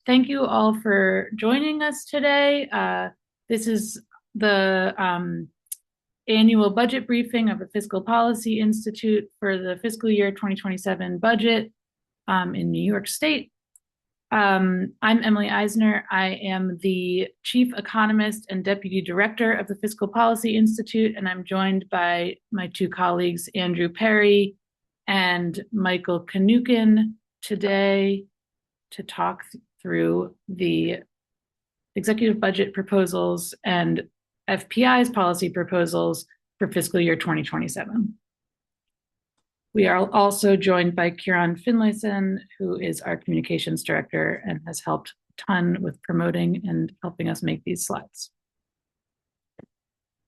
Thank you all for joining us today. This is the annual budget briefing of the Fiscal Policy Institute for the fiscal year 2027 budget in New York State. I'm Emily Eisner. I am the Chief Economist and Deputy Director of the Fiscal Policy Institute, and I'm joined by my two colleagues, Andrew Perry and Michael Kinnucan, today to talk through the executive budget proposals and FPI's policy proposals for fiscal year 2027. We are also joined by Kieran Finlayson, who is our communications director and has helped a ton with promoting and helping us make these slides.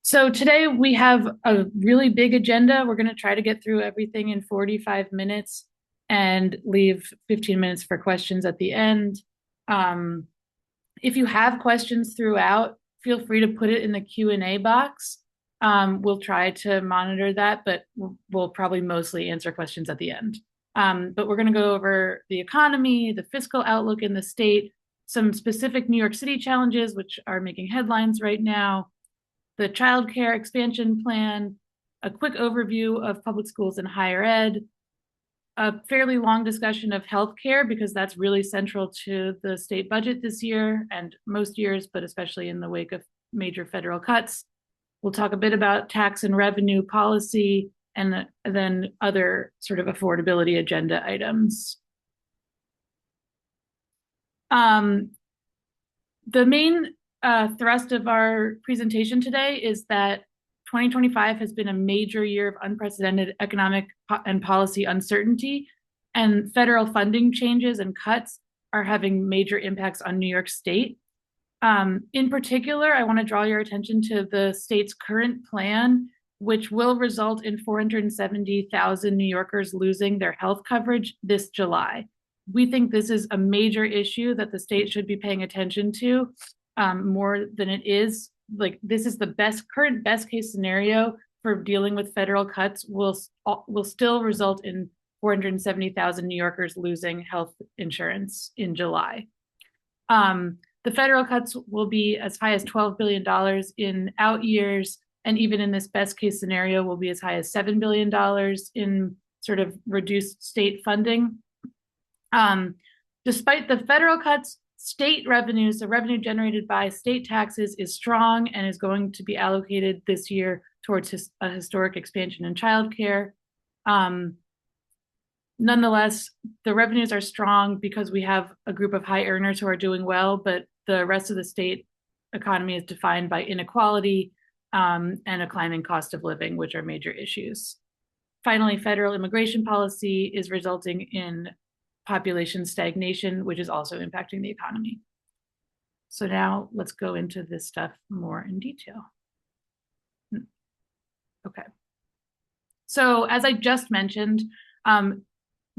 So today we have a really big agenda. We're going to try to get through everything in 45 minutes and leave 15 minutes for questions at the end. If you have questions throughout, feel free to put it in the Q&A box. We'll try to monitor that, but we'll probably mostly answer questions at the end. But we're going to go over the economy, the fiscal outlook in the state, some specific New York City challenges, which are making headlines right now, the childcare expansion plan, a quick overview of public schools and higher ed, a fairly long discussion of healthcare, because that's really central to the state budget this year and most years, but especially in the wake of major federal cuts. We'll talk a bit about tax and revenue policy and then other sort of affordability agenda items. The main thrust of our presentation today is that 2025 has been a major year of unprecedented economic and policy uncertainty, and federal funding changes and cuts are having major impacts on New York State. In particular, I want to draw your attention to the state's current plan, which will result in 470,000 New Yorkers losing their health coverage this July. We think this is a major issue that the state should be paying attention to more than it is. Like, this is the current best case scenario for dealing with federal cuts will still result in 470,000 New Yorkers losing health insurance in July. The federal cuts will be as high as $12 billion in out years, and even in this best case scenario will be as high as $7 billion in sort of reduced state funding. Despite the federal cuts, state revenues, the revenue generated by state taxes, is strong and is going to be allocated this year towards a historic expansion in childcare. Nonetheless, the revenues are strong because we have a group of high earners who are doing well, but the rest of the state economy is defined by inequality and a climbing cost of living, which are major issues. Finally, federal immigration policy is resulting in population stagnation, which is also impacting the economy. So now let's go into this stuff more in detail. Okay. So as I just mentioned,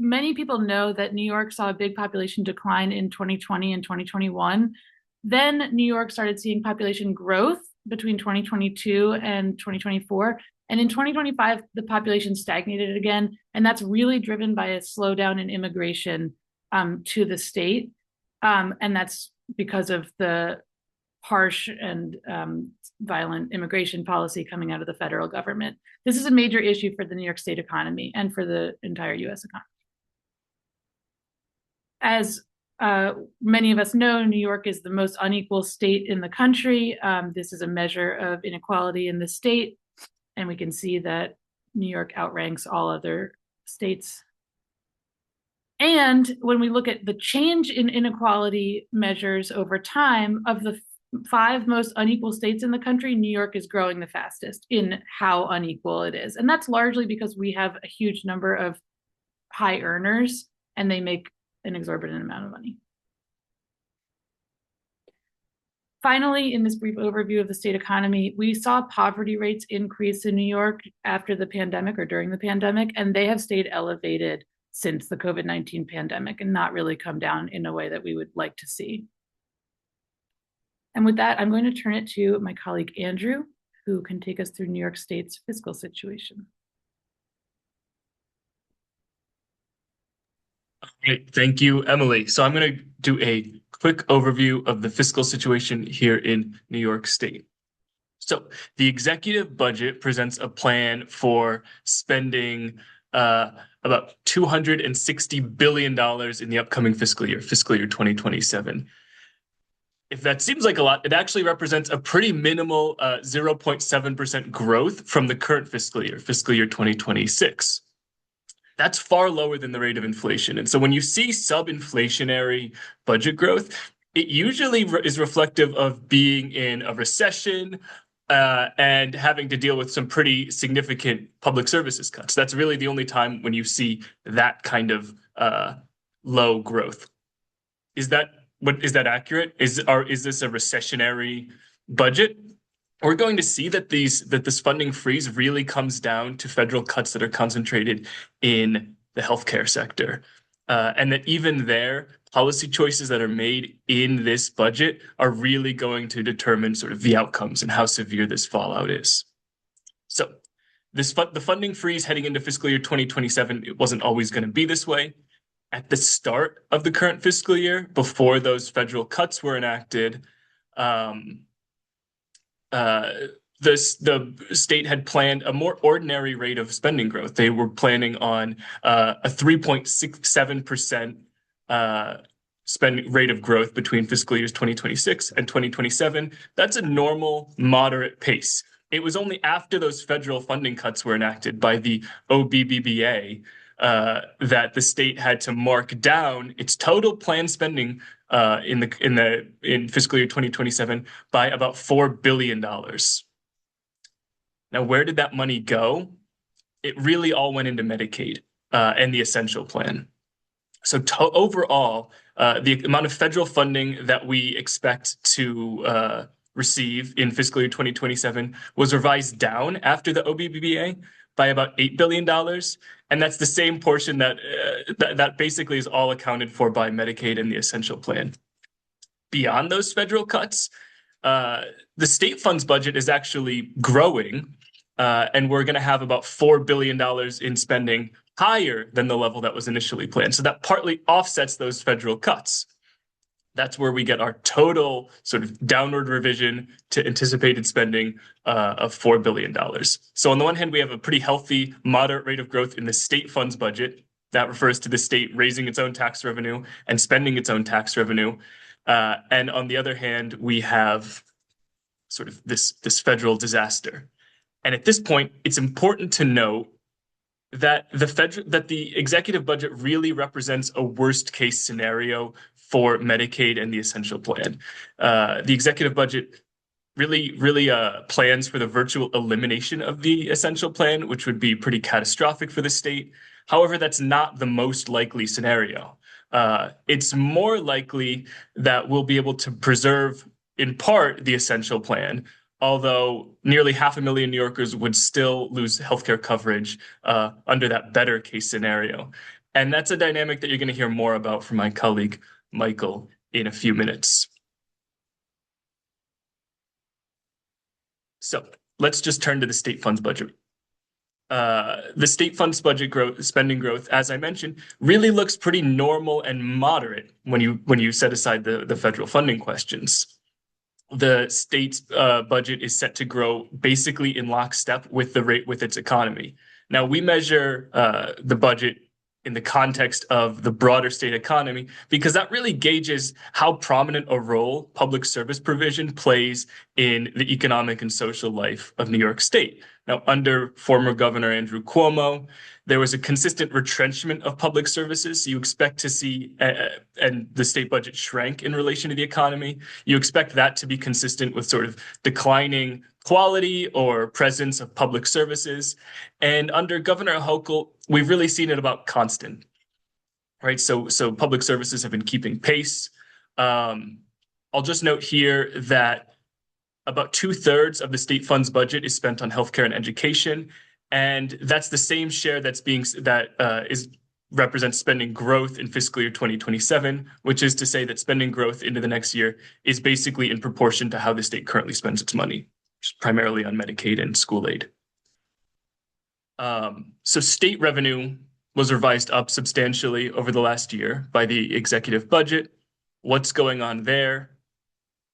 many people know that New York saw a big population decline in 2020 and 2021. Then New York started seeing population growth between 2022 and 2024. And in 2025, the population stagnated again. And that's really driven by a slowdown in immigration to the state. And that's because of the harsh and violent immigration policy coming out of the federal government. This is a major issue for the New York State economy and for the entire US economy. As many of us know, New York is the most unequal state in the country. This is a measure of inequality in the state. And we can see that New York outranks all other states. And when we look at the change in inequality measures over time, of the 5 most unequal states in the country, New York is growing the fastest in how unequal it is. And that's largely because we have a huge number of high earners and they make an exorbitant amount of money. Finally, in this brief overview of the state economy, we saw poverty rates increase in New York after the pandemic or during the pandemic, and they have stayed elevated since the COVID-19 pandemic and not really come down in a way that we would like to see. And with that, I'm going to turn it to my colleague, Andrew, who can take us through New York State's fiscal situation. Great. Thank you, Emily. So I'm going to do a quick overview of the fiscal situation here in New York State. So the executive budget presents a plan for spending about $260 billion in the upcoming fiscal year 2027. If that seems like a lot, it actually represents a pretty minimal 0.7% growth from the current fiscal year 2026. That's far lower than the rate of inflation. And so when you see sub-inflationary budget growth, it usually is reflective of being in a recession and having to deal with some pretty significant public services cuts. That's really the only time when you see that kind of low growth. Is that accurate? Is this a recessionary budget? We're going to see that this funding freeze really comes down to federal cuts that are concentrated in the healthcare sector, and that even there, policy choices that are made in this budget are really going to determine sort of the outcomes and how severe this fallout is. So, the funding freeze heading into fiscal year 2027, it wasn't always going to be this way. At the start of the current fiscal year, before those federal cuts were enacted, the state had planned a more ordinary rate of spending growth. They were planning on a 3.67% spending rate of growth between fiscal years 2026 and 2027. That's a normal, moderate pace. It was only after those federal funding cuts were enacted by the OBBBA that the state had to mark down its total planned spending in fiscal year 2027 by about $4 billion. Now, where did that money go? It really all went into Medicaid and the Essential Plan. So overall, the amount of federal funding that we expect to receive in fiscal year 2027 was revised down after the OBBBA by about $8 billion. And that's the same portion that basically is all accounted for by Medicaid and the Essential Plan. Beyond those federal cuts, the state funds budget is actually growing, and we're going to have about $4 billion in spending higher than the level that was initially planned. So that partly offsets those federal cuts. That's where we get our total sort of downward revision to anticipated spending of $4 billion. So on the one hand, we have a pretty healthy, moderate rate of growth in the state funds budget. That refers to the state raising its own tax revenue and spending its own tax revenue. And on the other hand, we have sort of this federal disaster. And at this point, it's important to note that the executive budget really represents a worst case scenario for Medicaid and the Essential Plan. The executive budget really plans for the virtual elimination of the Essential Plan, which would be pretty catastrophic for the state. However, that's not the most likely scenario. It's more likely that we'll be able to preserve, in part, the Essential Plan, although nearly 500,000 New Yorkers would still lose healthcare coverage under that better case scenario. And that's a dynamic that you're going to hear more about from my colleague, Michael, in a few minutes. So let's just turn to the state funds budget. The state funds budget spending growth, as I mentioned, really looks pretty normal and moderate when you set aside the federal funding questions. The state's budget is set to grow basically in lockstep with the rate with its economy. Now, we measure the budget in the context of the broader state economy because that really gauges how prominent a role public service provision plays in the economic and social life of New York State. Now, under former Governor Andrew Cuomo, there was a consistent retrenchment of public services. You expect to see, and the state budget shrank in relation to the economy. You expect that to be consistent with sort of declining quality or presence of public services. And under Governor Hochul, we've really seen it about constant, right? So public services have been keeping pace. I'll just note here that about 2/3 of the state funds budget is spent on healthcare and education, and that's the same share represents spending growth in fiscal year 2027, which is to say that spending growth into the next year is basically in proportion to how the state currently spends its money, primarily on Medicaid and school aid. So state revenue was revised up substantially over the last year by the executive budget. what's going on there.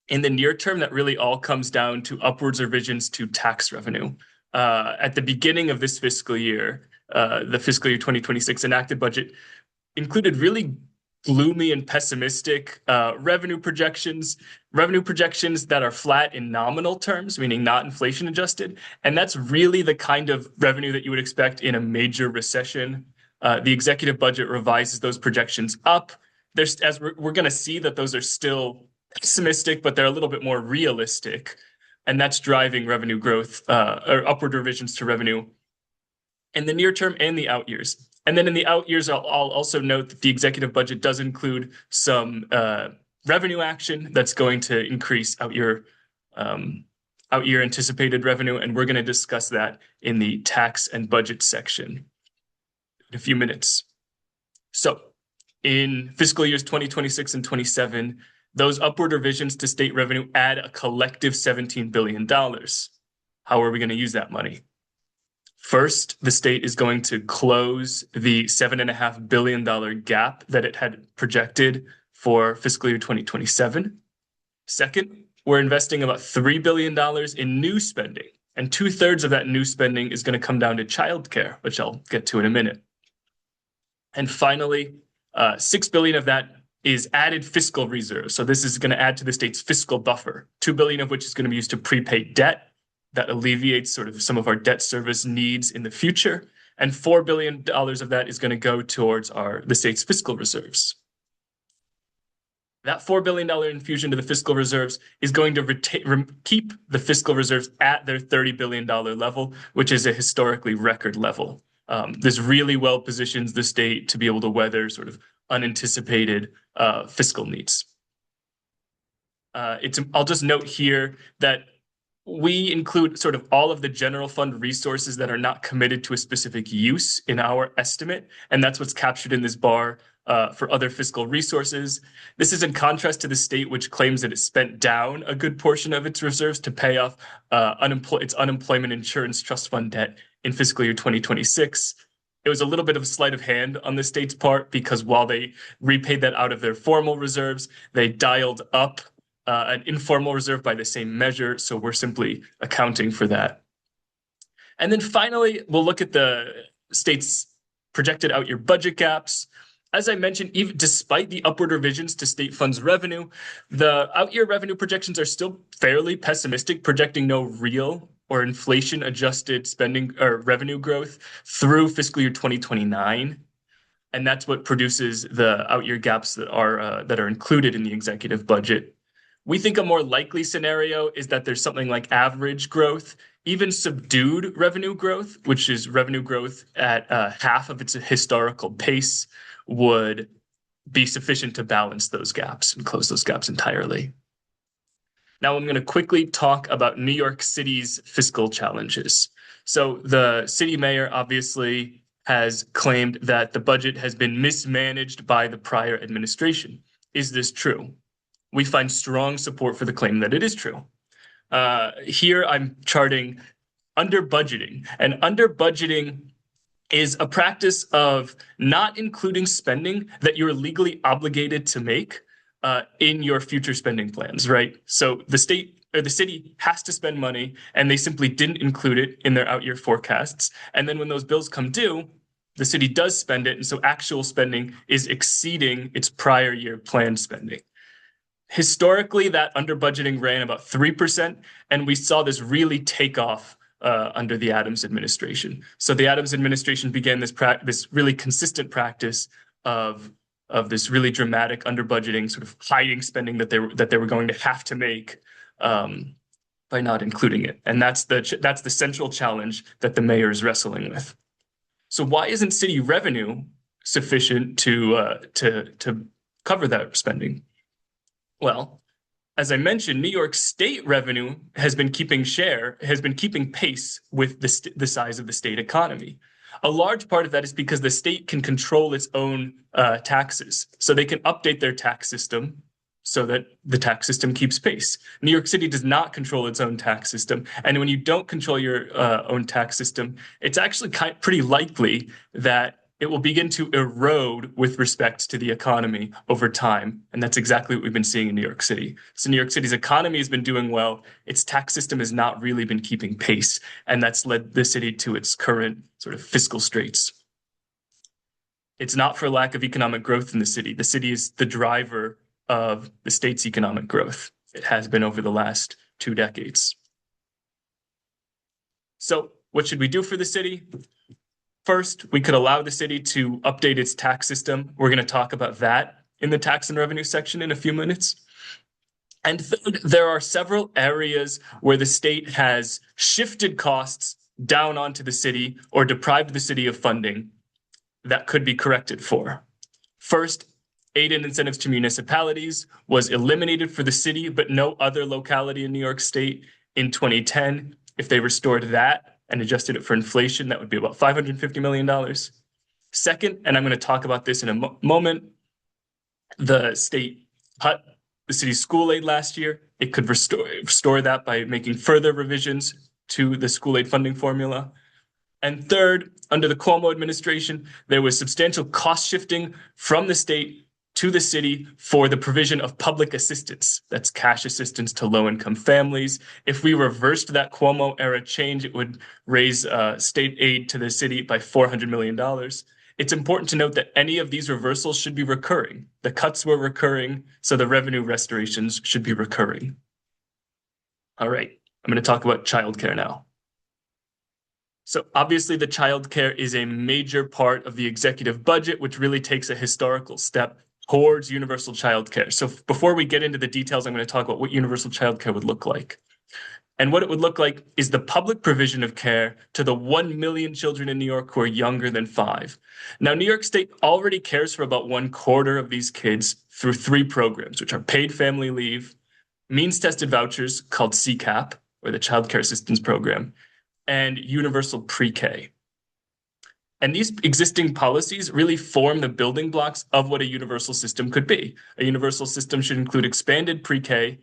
In the near term, that really all comes down to upwards revisions to tax revenue. At the beginning of this fiscal year, the fiscal year 2026 enacted budget included really gloomy and pessimistic revenue projections that are flat in nominal terms, meaning not inflation adjusted. And that's really the kind of revenue that you would expect in a major recession. The executive budget revises those projections up. As we're going to see that those are still pessimistic, but they're a little bit more realistic. And that's driving revenue growth or upward revisions to revenue in the near term and the out years. And then in the out years, I'll also note that the executive budget does include some revenue action that's going to increase out year anticipated revenue. And we're going to discuss that in the tax and budget section in a few minutes. So in fiscal years 2026 and 27, those upward revisions to state revenue add a collective $17 billion. How are we going to use that money? First, the state is going to close the $7.5 billion gap that it had projected for fiscal year 2027. Second, we're investing about $3 billion in new spending, and 2/3 of that new spending is going to come down to childcare, which I'll get to in a minute. And finally, $6 billion of that is added fiscal reserve. So this is going to add to the state's fiscal buffer, $2 billion of which is going to be used to prepay debt. That alleviates sort of some of our debt service needs in the future. And $4 billion of that is going to go towards the state's fiscal reserves. That $4 billion infusion to the fiscal reserves is going to keep the fiscal reserves at their $30 billion level, which is a historically record level. This really well positions the state to be able to weather sort of unanticipated fiscal needs. I'll just note here that we include sort of all of the general fund resources that are not committed to a specific use in our estimate, and that's what's captured in this bar for other fiscal resources. This is in contrast to the state, which claims that it spent down a good portion of its reserves to pay off its unemployment insurance trust fund debt in fiscal year 2026. It was a little bit of a sleight of hand on the state's part because while they repaid that out of their formal reserves, they dialed up an informal reserve by the same measure, so we're simply accounting for that. And then finally, we'll look at the state's projected out-year budget gaps. As I mentioned, even despite the upward revisions to state funds revenue, the out-year revenue projections are still fairly pessimistic, projecting no real or inflation-adjusted spending or revenue growth through fiscal year 2029. And that's what produces the out-year gaps that are included in the executive budget. We think a more likely scenario is that there's something like average growth, even subdued revenue growth, which is revenue growth at half of its historical pace, would be sufficient to balance those gaps and close those gaps entirely. Now I'm going to quickly talk about New York City's fiscal challenges. So the city mayor obviously has claimed that the budget has been mismanaged by the prior administration. Is this true? We find strong support for the claim that it is true. Here I'm charting under budgeting, and under budgeting is a practice of not including spending that you're legally obligated to make in your future spending plans, right? So the state or the city has to spend money and they simply didn't include it in their out-year forecasts. And then when those bills come due, the city does spend it. And so actual spending is exceeding its prior year planned spending. Historically, that under budgeting ran about 3%, and we saw this really take off under the Adams administration. So the Adams administration began this really consistent practice of this really dramatic under budgeting, sort of hiding spending that they were going to have to make by not including it. And that's the central challenge that the mayor is wrestling with. So why isn't city revenue sufficient to cover that spending? Well, as I mentioned, New York State revenue has been keeping pace with the size of the state economy. A large part of that is because the state can control its own taxes. So they can update their tax system so that the tax system keeps pace. New York City does not control its own tax system. And when you don't control your own tax system, it's actually pretty likely that it will begin to erode with respect to the economy over time. And that's exactly what we've been seeing in New York City. So New York City's economy has been doing well. Its tax system has not really been keeping pace. And that's led the city to its current sort of fiscal straits. It's not for lack of economic growth in the city. The city is the driver of the state's economic growth. It has been over the last 2 decades. So what should we do for the city? First, we could allow the city to update its tax system. We're going to talk about that in the tax and revenue section in a few minutes. And third, there are several areas where the state has shifted costs down onto the city or deprived the city of funding that could be corrected for. First, aid and incentives to municipalities was eliminated for the city, but no other locality in New York State in 2010. If they restored that and adjusted it for inflation, that would be about $550 million. Second, and I'm going to talk about this in a moment, the state cut the city's school aid last year. It could restore that by making further revisions to the school aid funding formula. And third, under the Cuomo administration, there was substantial cost shifting from the state to the city for the provision of public assistance. That's cash assistance to low-income families. If we reversed that Cuomo era change, it would raise state aid to the city by $400 million. It's important to note that any of these reversals should be recurring. The cuts were recurring, so the revenue restorations should be recurring. All right, I'm going to talk about childcare now. So obviously the childcare is a major part of the executive budget, which really takes a historical step towards universal childcare. So before we get into the details, I'm going to talk about what universal childcare would look like. And what it would look like is the public provision of care to the 1 million children in New York who are younger than 5. Now, New York State already cares for about 1/4 of these kids through 3 programs, which are paid family leave, means-tested vouchers called CCAP, or the Child Care Assistance Program, and universal pre-K. And these existing policies really form the building blocks of what a universal system could be. A universal system should include expanded pre-K,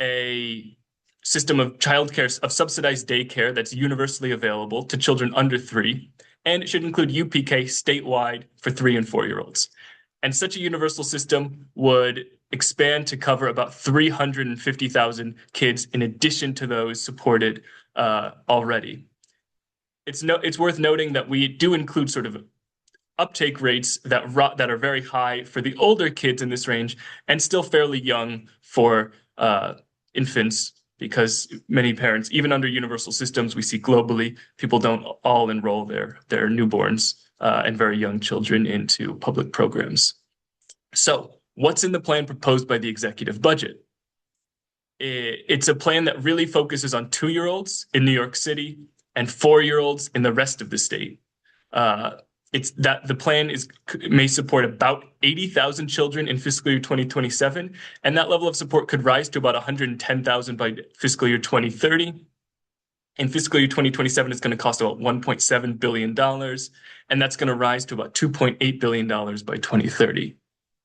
a system of childcare, of subsidized daycare that's universally available to children under 3, and it should include UPK statewide for 3 and 4-year-olds. And such a universal system would expand to cover about 350,000 kids in addition to those supported already. It's worth noting that we do include sort of uptake rates that are very high for the older kids in this range and still fairly young for infants, because many parents, even under universal systems, we see globally, people don't all enroll their newborns and very young children into public programs. So what's in the plan proposed by the executive budget? It's a plan that really focuses on 2-year-olds in New York City and 4-year-olds in the rest of the state. It's that the plan may support about 80,000 children in fiscal year 2027, and that level of support could rise to about 110,000 by fiscal year 2030. In fiscal year 2027, it's going to cost about $1.7 billion, and that's going to rise to about $2.8 billion by 2030.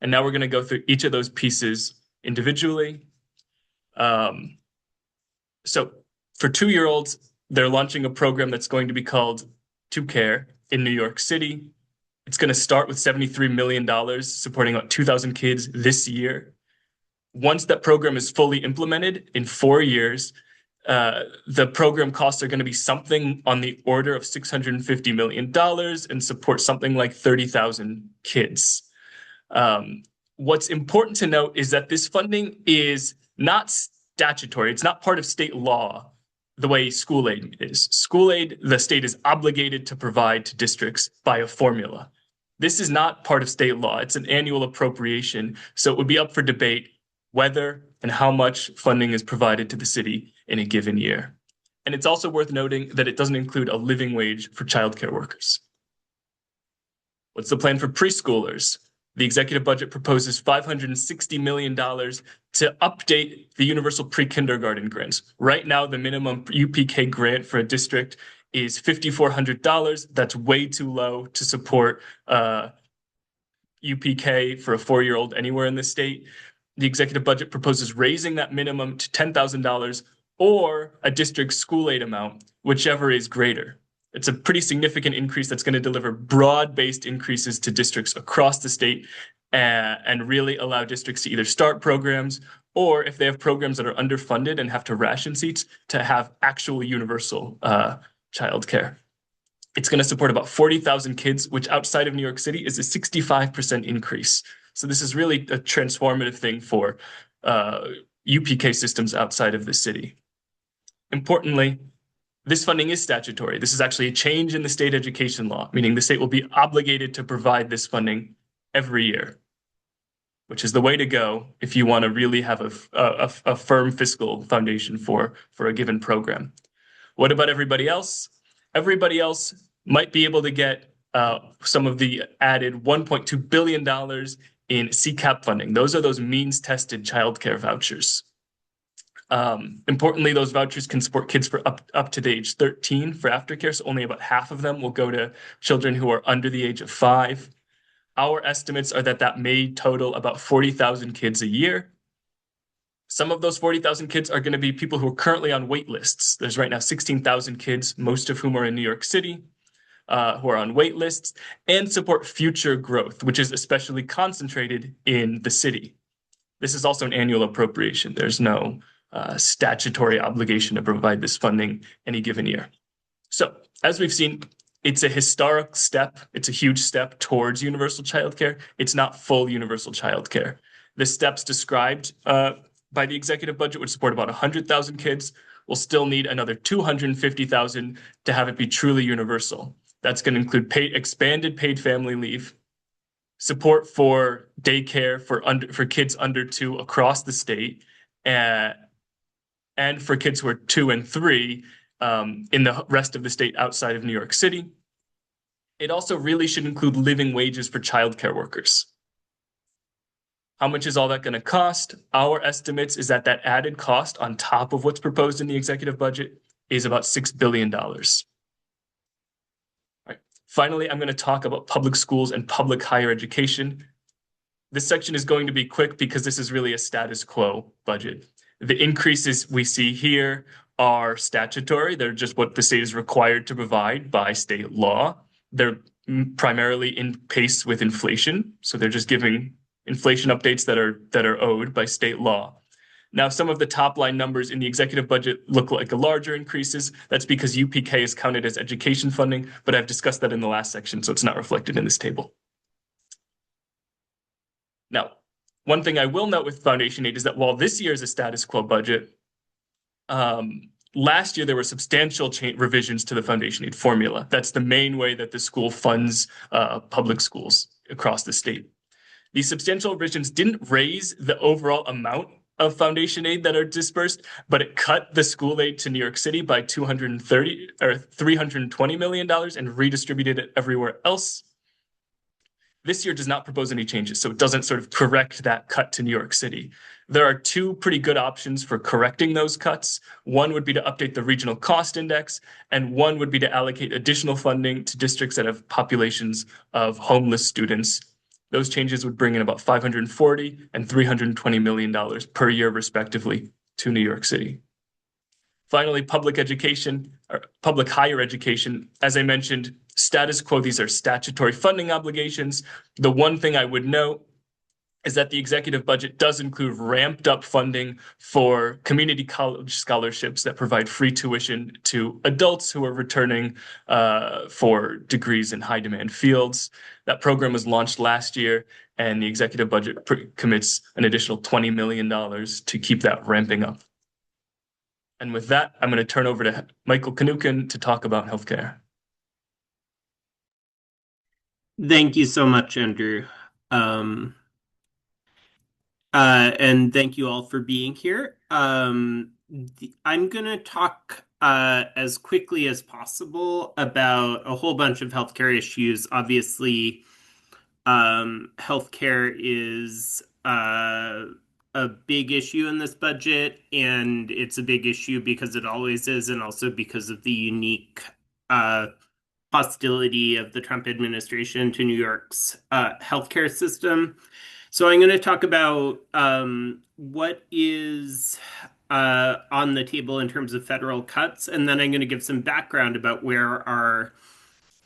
And now we're going to go through each of those pieces individually. So for 2-year-olds, they're launching a program that's going to be called Childcare in New York City. It's going to start with $73 million, supporting about 2,000 kids this year. Once that program is fully implemented in 4 years, the program costs are going to be something on the order of $650 million and support something like 30,000 kids. What's important to note is that this funding is not statutory. It's not part of state law the way school aid is. School aid, the state is obligated to provide to districts by a formula. This is not part of state law. It's an annual appropriation, so it would be up for debate whether and how much funding is provided to the city in a given year. And it's also worth noting that it doesn't include a living wage for childcare workers. What's the plan for preschoolers? The executive budget proposes $560 million to update the universal pre-kindergarten grants. Right now, the minimum UPK grant for a district is $5,400. That's way too low to support UPK for a 4-year-old anywhere in the state. The executive budget proposes raising that minimum to $10,000 or a district school aid amount, whichever is greater. It's a pretty significant increase that's going to deliver broad-based increases to districts across the state and really allow districts to either start programs or if they have programs that are underfunded and have to ration seats to have actual universal childcare. It's going to support about 40,000 kids, which outside of New York City is a 65% increase. So this is really a transformative thing for UPK systems outside of the city. Importantly, this funding is statutory. This is actually a change in the state education law, meaning the state will be obligated to provide this funding every year, which is the way to go if you want to really have a firm fiscal foundation for a given program. What about everybody else? Everybody else might be able to get some of the added $1.2 billion in CCAP funding. Those are those means-tested childcare vouchers. Importantly, those vouchers can support kids for up to the age 13 for aftercare, so only about half of them will go to children who are under the age of 5. Our estimates are that that may total about 40,000 kids a year. Some of those 40,000 kids are going to be people who are currently on wait lists. There's right now 16,000 kids, most of whom are in New York City, who are on wait lists, and support future growth, which is especially concentrated in the city. This is also an annual appropriation. There's no statutory obligation to provide this funding any given year. So, as we've seen, it's a historic step. It's a huge step towards universal childcare. It's not full universal childcare. The steps described by the executive budget would support about 100,000 kids. We'll still need another 250,000 to have it be truly universal. That's going to include expanded paid family leave, support for daycare for kids under 2 across the state, and for kids who are 2 and 3 in the rest of the state outside of New York City. It also really should include living wages for childcare workers. How much is all that going to cost? Our estimates is that added cost on top of what's proposed in the executive budget is about $6 billion. All right. Finally, I'm going to talk about public schools and public higher education. This section is going to be quick because this is really a status quo budget. The increases we see here are statutory. They're just what the state is required to provide by state law. They're primarily in pace with inflation. So they're just giving inflation updates that are owed by state law. Now, some of the top line numbers in the executive budget look like larger increases. That's because UPK is counted as education funding, but I've discussed that in the last section, so it's not reflected in this table. Now, one thing I will note with foundation aid is that while this year is a status quo budget, last year there were substantial revisions to the foundation aid formula. That's the main way that the school funds public schools across the state. These substantial revisions didn't raise the overall amount of foundation aid that are dispersed, but it cut the school aid to New York City by $320 million and redistributed it everywhere else. This year does not propose any changes, so it doesn't sort of correct that cut to New York City. There are 2 pretty good options for correcting those cuts. One would be to update the regional cost index, and one would be to allocate additional funding to districts that have populations of homeless students. Those changes would bring in about $540 and $320 million per year, respectively, to New York City. Finally, public education, or public higher education, as I mentioned, status quo, these are statutory funding obligations. The one thing I would note is that the executive budget does include ramped up funding for community college scholarships that provide free tuition to adults who are returning for degrees in high demand fields. That program was launched last year, and the executive budget commits an additional $20 million to keep that ramping up. And with that, I'm going to turn over to Michael Kinnucan to talk about healthcare. Thank you so much, Andrew. And thank you all for being here. I'm going to talk as quickly as possible about a whole bunch of healthcare issues. Obviously, healthcare is a big issue in this budget, and it's a big issue because it always is, and also because of the unique hostility of the Trump administration to New York's healthcare system. So I'm going to talk about what is on the table in terms of federal cuts, and then I'm going to give some background about where our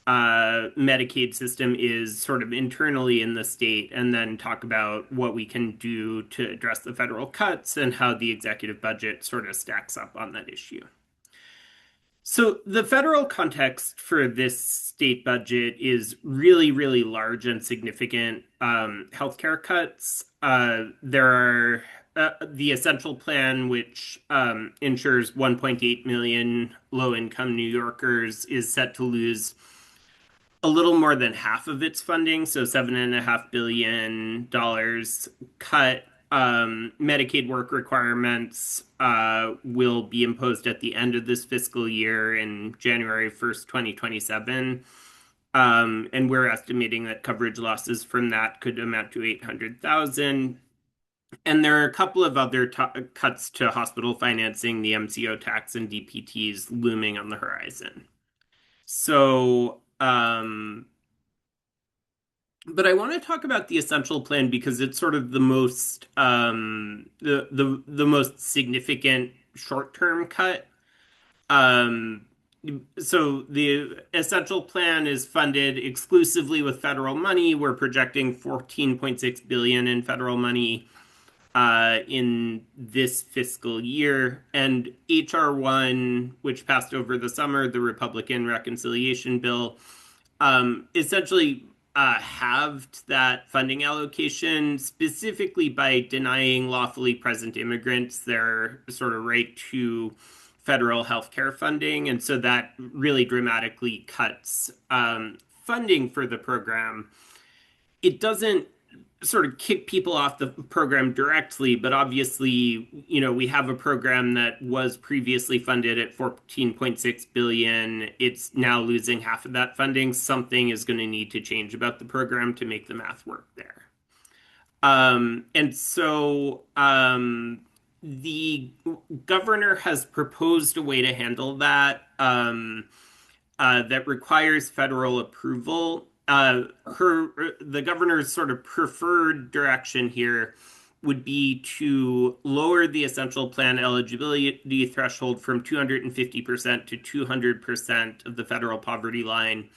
Medicaid system is sort of internally in the state, and then talk about what we can do to address the federal cuts and how the executive budget sort of stacks up on that issue. So the federal context for this state budget is really, really large and significant healthcare cuts. There are the Essential Plan, which ensures 1.8 million low-income New Yorkers, is set to lose a little more than half of its funding, so $7.5 billion cut. Medicaid work requirements will be imposed at the end of this fiscal year in January 1st, 2027. And we're estimating that coverage losses from that could amount to 800,000. And there are a couple of other cuts to hospital financing, the MCO tax and DPTs looming on the horizon. So, but I want to talk about the Essential Plan because it's sort of the most the most significant short-term cut. So the Essential Plan is funded exclusively with federal money. We're projecting 14.6 billion in federal money in this fiscal year, and HR1, which passed over the summer, the Republican reconciliation bill, essentially halved that funding allocation, specifically by denying lawfully present immigrants their sort of right to federal healthcare funding. And so that really dramatically cuts funding for the program. It doesn't sort of kick people off the program directly, but obviously, we have a program that was previously funded at 14.6 billion. It's now losing half of that funding. Something is going to need to change about the program to make the math work there. And so the governor has proposed a way to handle that that requires federal approval. The governor's sort of preferred direction here would be to lower the Essential Plan eligibility threshold from 250% to 200% of the federal poverty line.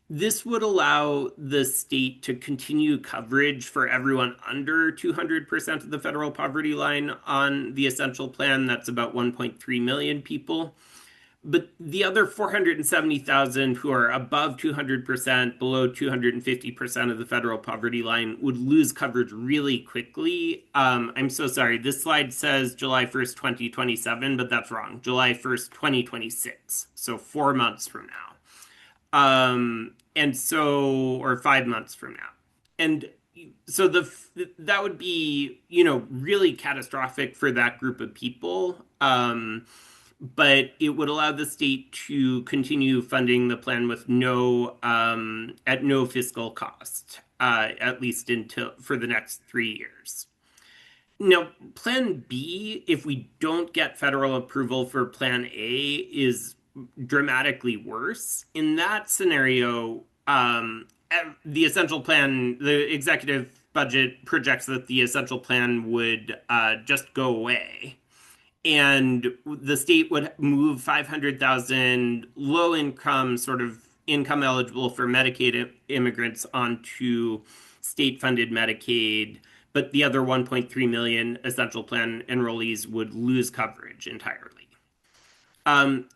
This would allow the state to continue coverage for everyone under 200% of the federal poverty line on the Essential Plan. That's about 1.3 million people. But the other 470,000 who are above 200%, below 250% of the federal poverty line would lose coverage really quickly. I'm so sorry. This slide says July 1st, 2027, but that's wrong. July 1st, 2026. So 4 months from now. And so, or 5 months from now. And so that would be, really catastrophic for that group of people. But it would allow the state to continue funding the plan with at no fiscal cost, at least for the next 3 years. Now, Plan B, if we don't get federal approval for Plan A, is dramatically worse. In that scenario, the Essential Plan, the executive budget projects that the Essential Plan would just go away. And the state would move 500,000 low-income, sort of income eligible for Medicaid immigrants onto state-funded Medicaid, but the other 1.3 million Essential Plan enrollees would lose coverage entirely.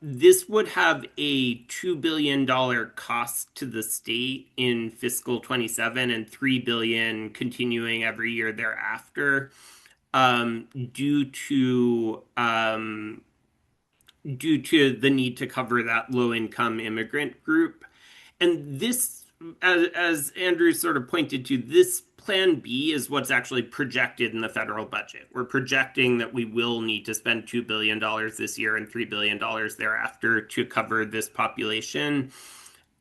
This would have a $2 billion cost to the state in fiscal 27 and $3 billion continuing every year thereafter. Due to the need to cover that low-income immigrant group. And this, as Andrew sort of pointed to, this Plan B is what's actually projected in the federal budget. We're projecting that we will need to spend $2 billion this year and $3 billion thereafter to cover this population,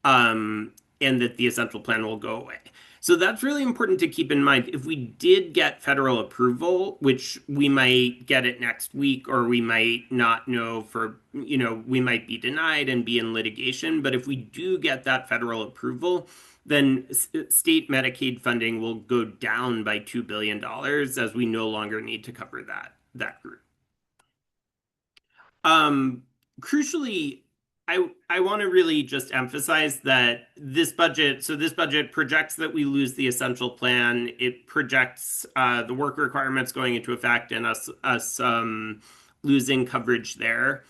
and that the Essential Plan will go away. So that's really important to keep in mind. If we did get federal approval, which we might get it next week, or we might not know we might be denied and be in litigation. But if we do get that federal approval, then state Medicaid funding will go down by $2 billion as we no longer need to cover that group. Crucially, I want to really just emphasize that this budget, so this budget projects that we lose the essential plan. It projects the work requirements going into effect and us losing coverage there.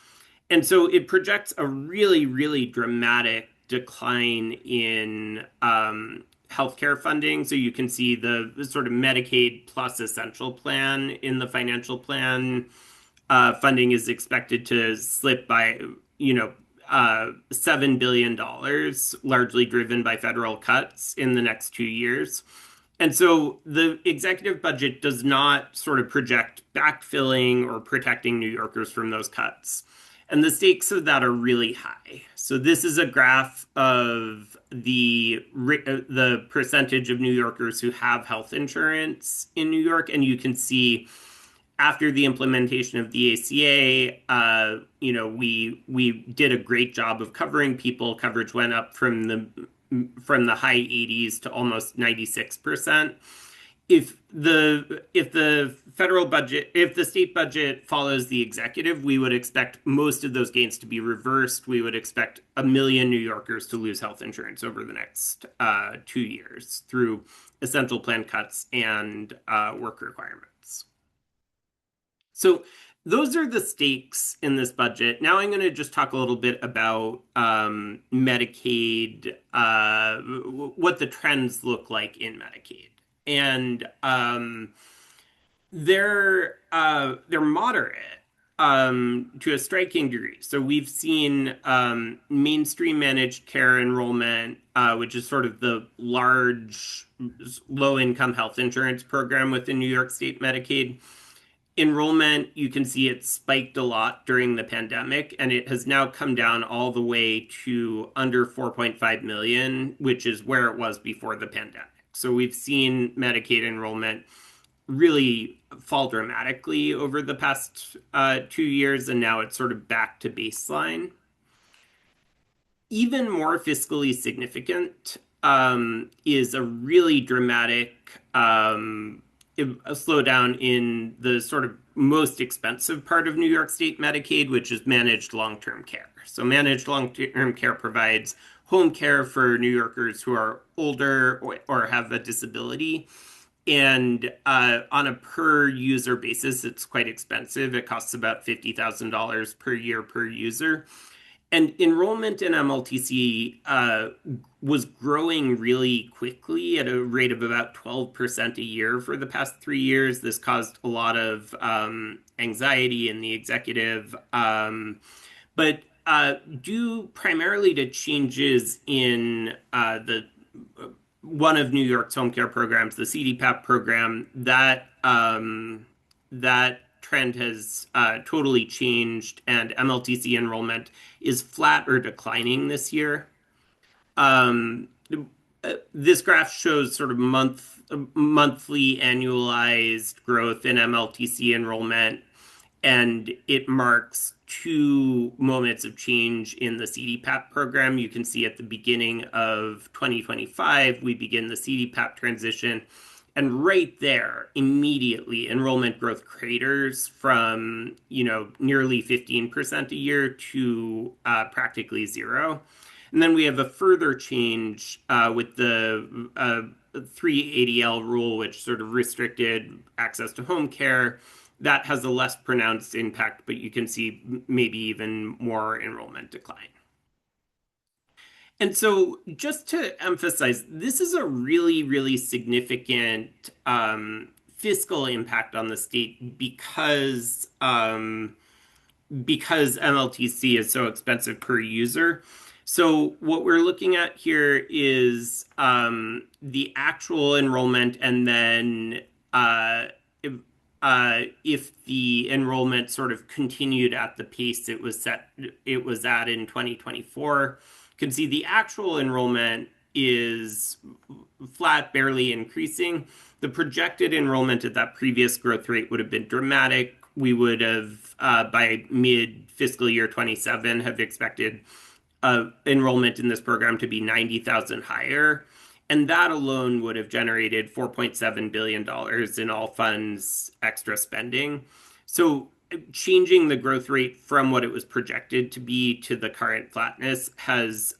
And so it projects a really, really dramatic decline in healthcare funding. So you can see the sort of Medicaid plus essential plan in the financial plan. Funding is expected to slip by, $7 billion, largely driven by federal cuts in the next 2 years. And so the executive budget does not sort of project backfilling or protecting New Yorkers from those cuts. And the stakes of that are really high. So this is a graph of the percentage of New Yorkers who have health insurance in New York, and you can see after the implementation of the ACA, we did a great job of covering people. Coverage went up from the high 80s to almost 96%. If the federal budget, if the state budget follows the executive, we would expect most of those gains to be reversed. We would expect 1 million New Yorkers to lose health insurance over the next 2 years through essential plan cuts and work requirements. So those are the stakes in this budget. Now I'm going to just talk a little bit about Medicaid, what the trends look like in Medicaid. And they're moderate to a striking degree. So we've seen mainstream managed care enrollment, which is sort of the large low-income health insurance program within New York State Medicaid. Enrollment, you can see it spiked a lot during the pandemic, and it has now come down all the way to under 4.5 million, which is where it was before the pandemic. So we've seen Medicaid enrollment really fall dramatically over the past 2 years, and now it's sort of back to baseline. Even more fiscally significant is a really dramatic a slowdown in the sort of most expensive part of New York State Medicaid, which is managed long-term care. So managed long-term care provides home care for New Yorkers who are older or have a disability. And on a per user basis, it's quite expensive. It costs about $50,000 per year per user. And enrollment in MLTC was growing really quickly at a rate of about 12% a year for the past 3 years. This caused a lot of anxiety in the executive, but due primarily to changes in one of New York's home care programs, the CDPAP program, that trend has totally changed, and MLTC enrollment is flat or declining this year. This graph shows sort of monthly annualized growth in MLTC enrollment, and it marks 2 moments of change in the CDPAP program. You can see at the beginning of 2025, we begin the CDPAP transition. And right there, immediately, enrollment growth craters from, nearly 15% a year to practically zero. And then we have a further change with the 380L rule, which sort of restricted access to home care. That has a less pronounced impact, but you can see maybe even more enrollment decline. And so just to emphasize, this is a really, really significant fiscal impact on the state because MLTC is so expensive per user. So what we're looking at here is the actual enrollment, and then if the enrollment sort of continued at the pace it was at in 2024. You can see the actual enrollment is flat, barely increasing. The projected enrollment at that previous growth rate would have been dramatic. We would have, by mid-fiscal year 27, have expected enrollment in this program to be 90,000 higher. And that alone would have generated $4.7 billion in all funds extra spending. So changing the growth rate from what it was projected to be to the current flatness has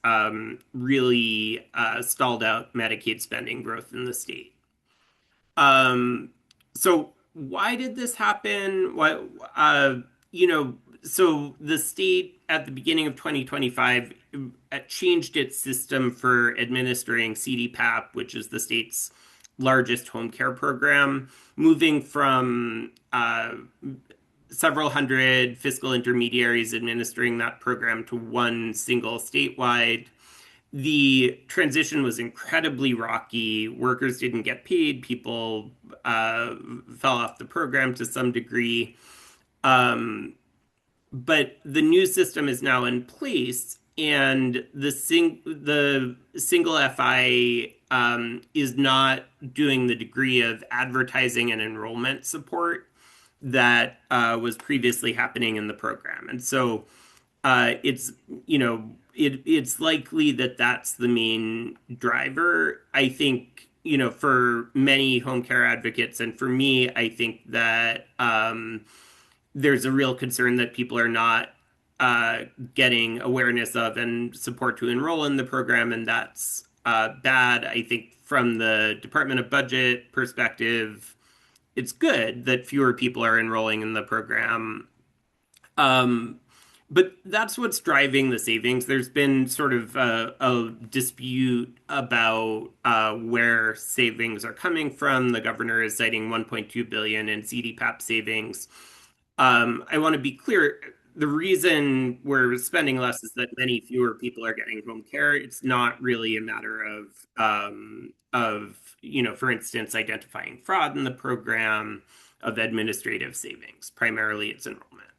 really stalled out Medicaid spending growth in the state. Um, so why did this happen? You know, so the state at the beginning of 2025 changed its system for administering CDPAP, which is the state's largest home care program, moving from several hundred fiscal intermediaries administering that program to one single statewide. The transition was incredibly rocky. Workers didn't get paid. People fell off the program to some degree. Um, but the new system is now in place, and the single FI is not doing the degree of advertising and enrollment support that was previously happening in the program. And so it's it's likely that that's the main driver. I think for many home care advocates and for me, I think that there's a real concern that people are not getting awareness of and support to enroll in the program, and that's bad. I think from the Department of Budget perspective, it's good that fewer people are enrolling in the program. Um, but that's what's driving the savings. There's been sort of a dispute about where savings are coming from. The governor is citing 1.2 billion in CDPAP savings. I want to be clear. The reason we're spending less is that many fewer people are getting home care. It's not really a matter of for instance, identifying fraud in the program, of administrative savings. Primarily, it's enrollment.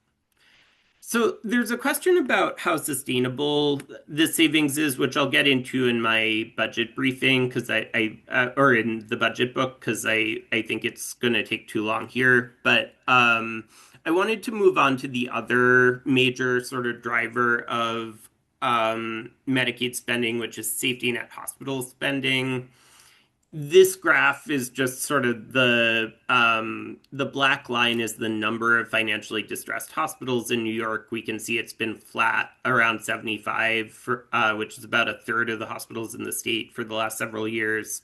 So there's a question about how sustainable the savings is, which I'll get into in my budget briefing because or in the budget book because I think it's going to take too long here. But I wanted to move on to the other major sort of driver of Medicaid spending, which is safety net hospital spending. This graph is just sort of the black line is the number of financially distressed hospitals in New York. We can see it's been flat around 75, which is about a third of the hospitals in the state for the last several years.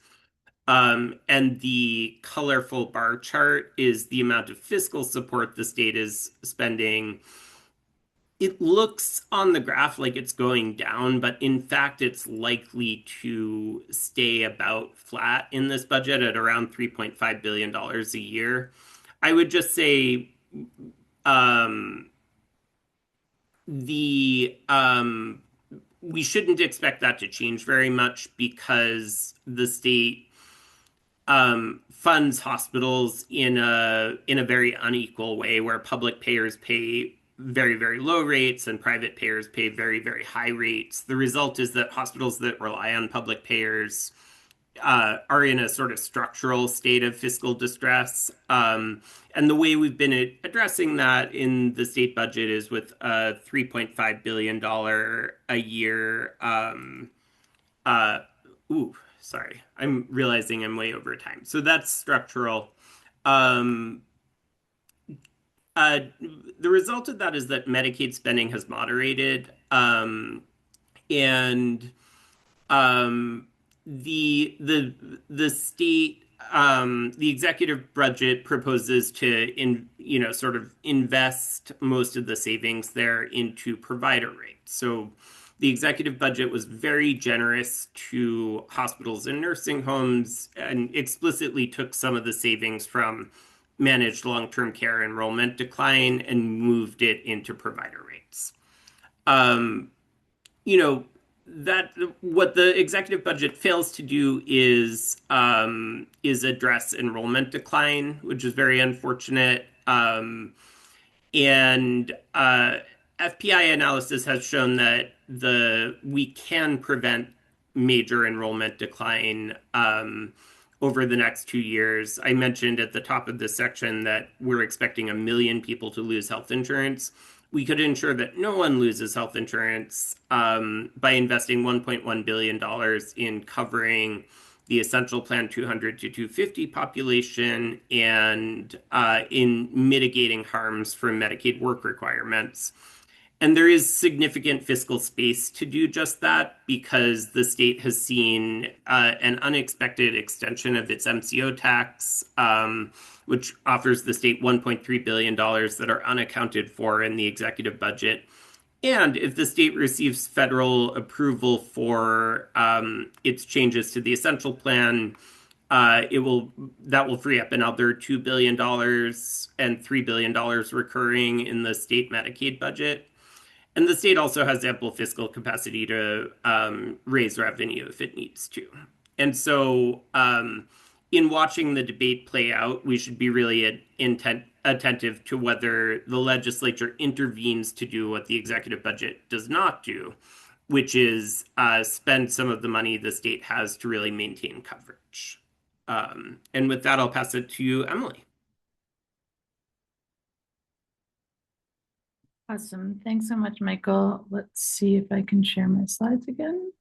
And the colorful bar chart is the amount of fiscal support the state is spending. It looks on the graph like it's going down, but in fact, it's likely to stay about flat in this budget at around $3.5 billion a year. I would just say we shouldn't expect that to change very much because the state funds hospitals in a very unequal way, where public payers pay very, very low rates and private payers pay very, very high rates. The result is that hospitals that rely on public payers are in a sort of structural state of fiscal distress. And the way we've been addressing that in the state budget is with a $3.5 billion a year. Sorry, I'm realizing I'm way over time. So that's structural. Um, the result of that is that Medicaid spending has moderated, and the state the executive budget proposes to sort of invest most of the savings there into provider rates. So the executive budget was very generous to hospitals and nursing homes and explicitly took some of the savings from managed long-term care enrollment decline and moved it into provider rates. That what the executive budget fails to do is address enrollment decline, which is very unfortunate. And FPI analysis has shown that we can prevent major enrollment decline over the next 2 years. I mentioned at the top of this section that we're expecting 1 million people to lose health insurance. We could ensure that no one loses health insurance by investing $1.1 billion in covering the Essential Plan 200 to 250 population, and in mitigating harms from Medicaid work requirements. And there is significant fiscal space to do just that because the state has seen an unexpected extension of its MCO tax, which offers the state $1.3 billion that are unaccounted for in the executive budget. And if the state receives federal approval for its changes to the Essential Plan, that will free up another $2 billion and $3 billion recurring in the state Medicaid budget. And the state also has ample fiscal capacity to raise revenue if it needs to. And so in watching the debate play out, we should be really attentive to whether the legislature intervenes to do what the executive budget does not do, which is spend some of the money the state has to really maintain coverage. And with that, I'll pass it to you, Emily. Awesome. Thanks so much, Michael. Let's see if I can share my slides again.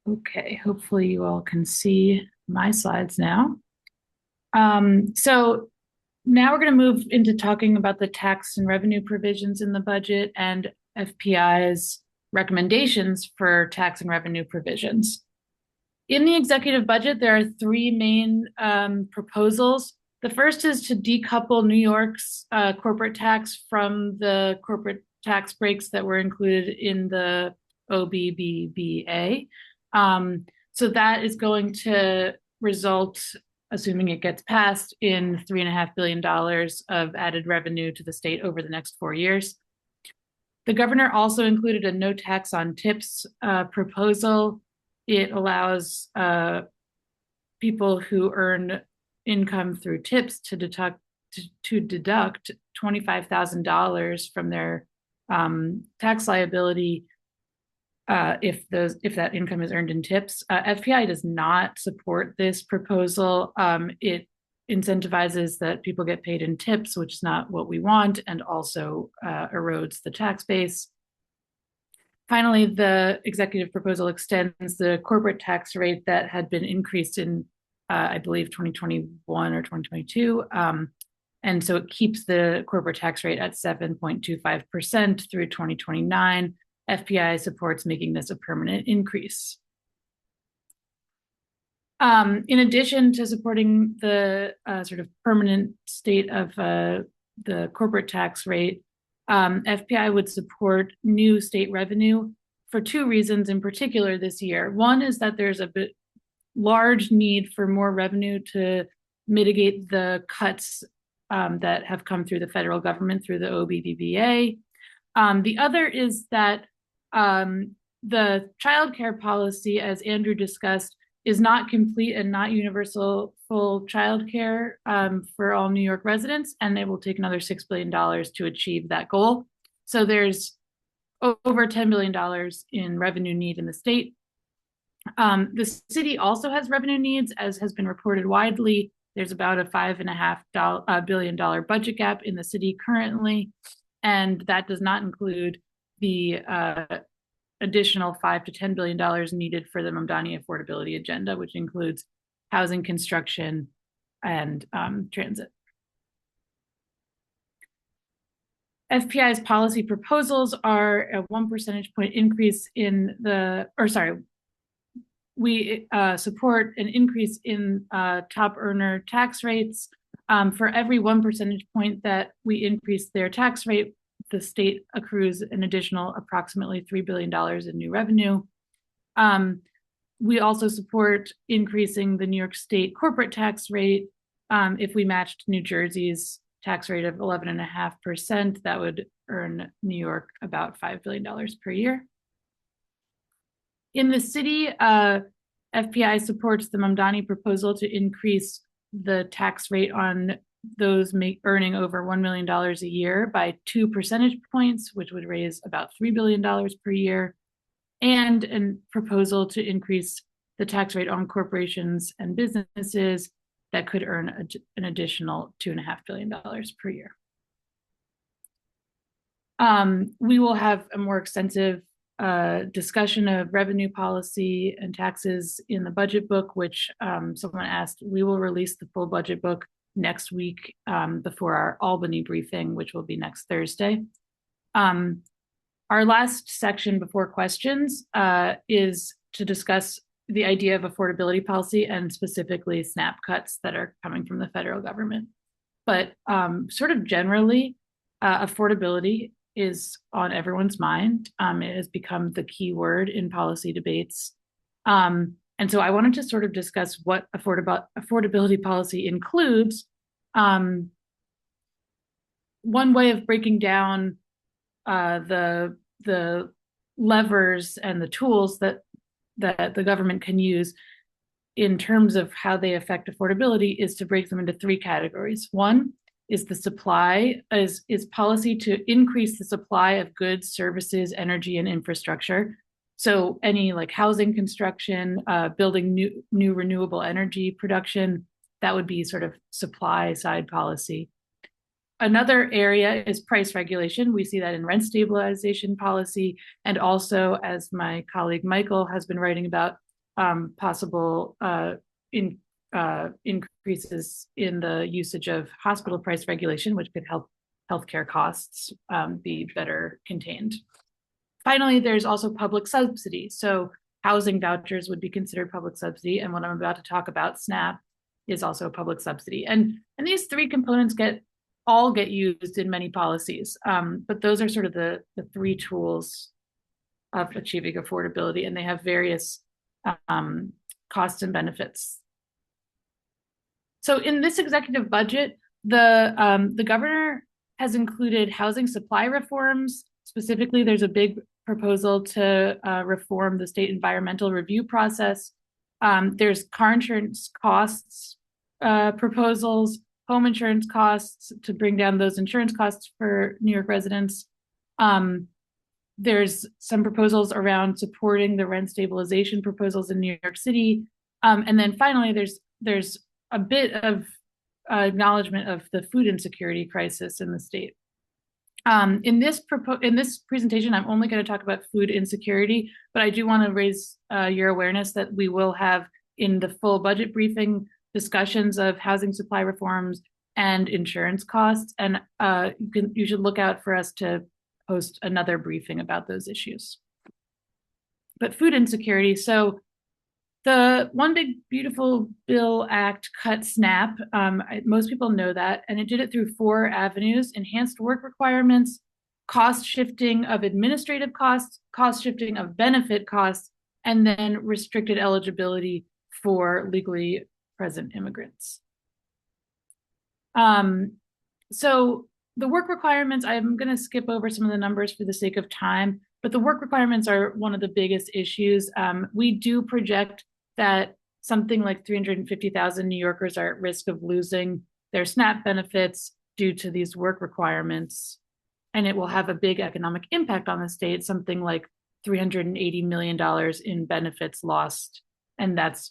Okay, hopefully you all can see my slides now. So now we're going to move into talking about the tax and revenue provisions in the budget and FPI's recommendations for tax and revenue provisions. In the executive budget, there are three main proposals. The first is to decouple New York's corporate tax from the corporate tax breaks that were included in the OBBBA. So that is going to result, assuming it gets passed, in $3.5 billion of added revenue to the state over the next 4 years. The governor also included a no tax on tips proposal. It allows people who earn income through tips to deduct $25,000 from their tax liability if that income is earned in tips. FPI does not support this proposal. It incentivizes that people get paid in tips, which is not what we want, and also erodes the tax base. Finally, the executive proposal extends the corporate tax rate that had been increased in, I believe, 2021 or 2022. And so it keeps the corporate tax rate at 7.25% through 2029. FPI supports making this a permanent increase. In addition to supporting the sort of permanent state of the corporate tax rate, FPI would support new state revenue for two reasons in particular this year. One is that there's a large need for more revenue to mitigate the cuts that have come through the federal government through the OBBBA. The other is that the childcare policy, as Andrew discussed, is not complete and not universal full childcare for all New York residents, and it will take another $6 billion to achieve that goal. So there's over $10 billion in revenue need in the state. The city also has revenue needs, as has been reported widely. There's about a $5.5 billion budget gap in the city currently, and that does not include the additional $5 to $10 billion needed for the Mamdani Affordability agenda, which includes housing construction and transit. FPI's policy proposals are a 1 percentage point increase in we support an increase in top earner tax rates. For every 1 percentage point that we increase their tax rate, the state accrues an additional approximately $3 billion in new revenue. We also support increasing the New York State corporate tax rate. If we matched New Jersey's tax rate of 11.5%, that would earn New York about $5 billion per year. In the city, FPI supports the Mamdani proposal to increase the tax rate on those earning over $1 million a year by 2 percentage points, which would raise about $3 billion per year, and a proposal to increase the tax rate on corporations and businesses that could earn an additional $2.5 billion per year. We will have a more extensive discussion of revenue policy and taxes in the budget book, which someone asked. We will release the full budget book next week before our Albany briefing, which will be next Thursday. Our last section before questions is to discuss the idea of affordability policy and specifically SNAP cuts that are coming from the federal government. But sort of generally, affordability is on everyone's mind. It has become the key word in policy debates. And so I wanted to sort of discuss what affordability policy includes. One way of breaking down the levers and the tools that the government can use in terms of how they affect affordability is to break them into three categories. One is the supply, is policy to increase the supply of goods, services, energy, and infrastructure. So any like housing construction, building new renewable energy production, that would be sort of supply side policy. Another area is price regulation. We see that in rent stabilization policy, and also, as my colleague Michael has been writing about, possible increases in the usage of hospital price regulation, which could help healthcare costs be better contained. Finally, there's also public subsidy. So housing vouchers would be considered public subsidy, and what I'm about to talk about, SNAP, is also a public subsidy. And these three components all get used in many policies, but those are sort of the three tools of achieving affordability, and they have various costs and benefits. So in this executive budget, the governor has included housing supply reforms. Specifically, there's a big proposal to reform the state environmental review process. There's car insurance costs proposals, home insurance costs to bring down those insurance costs for New York residents. There's some proposals around supporting the rent stabilization proposals in New York City. And then finally, there's a bit of acknowledgement of the food insecurity crisis in the state. In this presentation, I'm only going to talk about food insecurity, but I do want to raise your awareness that we will have in the full budget briefing discussions of housing supply reforms and insurance costs, and you should look out for us to host another briefing about those issues. But food insecurity, so the One Big Beautiful Bill Act cut SNAP. Most people know that, and it did it through 4 avenues: enhanced work requirements, cost shifting of administrative costs, cost shifting of benefit costs, and then restricted eligibility for legally present immigrants. So the work requirements, I'm going to skip over some of the numbers for the sake of time, but the work requirements are one of the biggest issues. We do project that something like 350,000 New Yorkers are at risk of losing their SNAP benefits due to these work requirements, and it will have a big economic impact on the state, something like $380 million in benefits lost, and that's,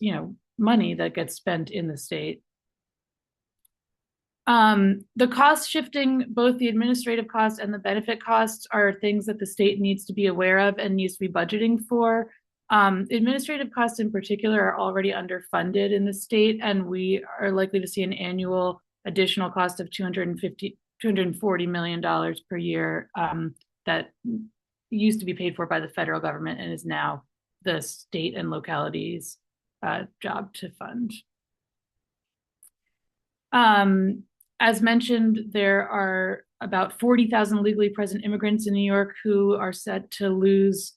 money that gets spent in the state. The cost shifting, both the administrative costs and the benefit costs, are things that the state needs to be aware of and needs to be budgeting for. Administrative costs in particular are already underfunded in the state, and we are likely to see an annual additional cost of $240 million per year that used to be paid for by the federal government and is now the state and localities' job to fund. As mentioned, there are about 40,000 legally present immigrants in New York who are set to lose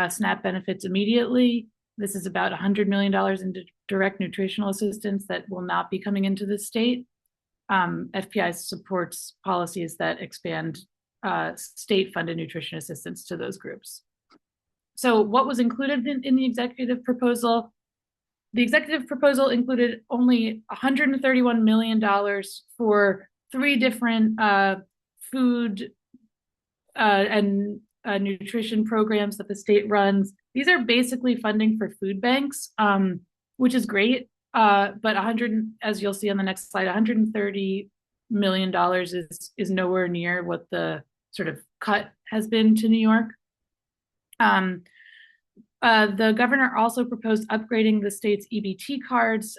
SNAP benefits immediately. This is about $100 million in direct nutritional assistance that will not be coming into the state. FPI supports policies that expand state-funded nutrition assistance to those groups. So what was included in the executive proposal? The executive proposal included only $131 million for 3 different food and nutrition programs that the state runs. These are basically funding for food banks, which is great. But as you'll see on the next slide, $130 million is nowhere near what the sort of cut has been to New York. The governor also proposed upgrading the state's EBT cards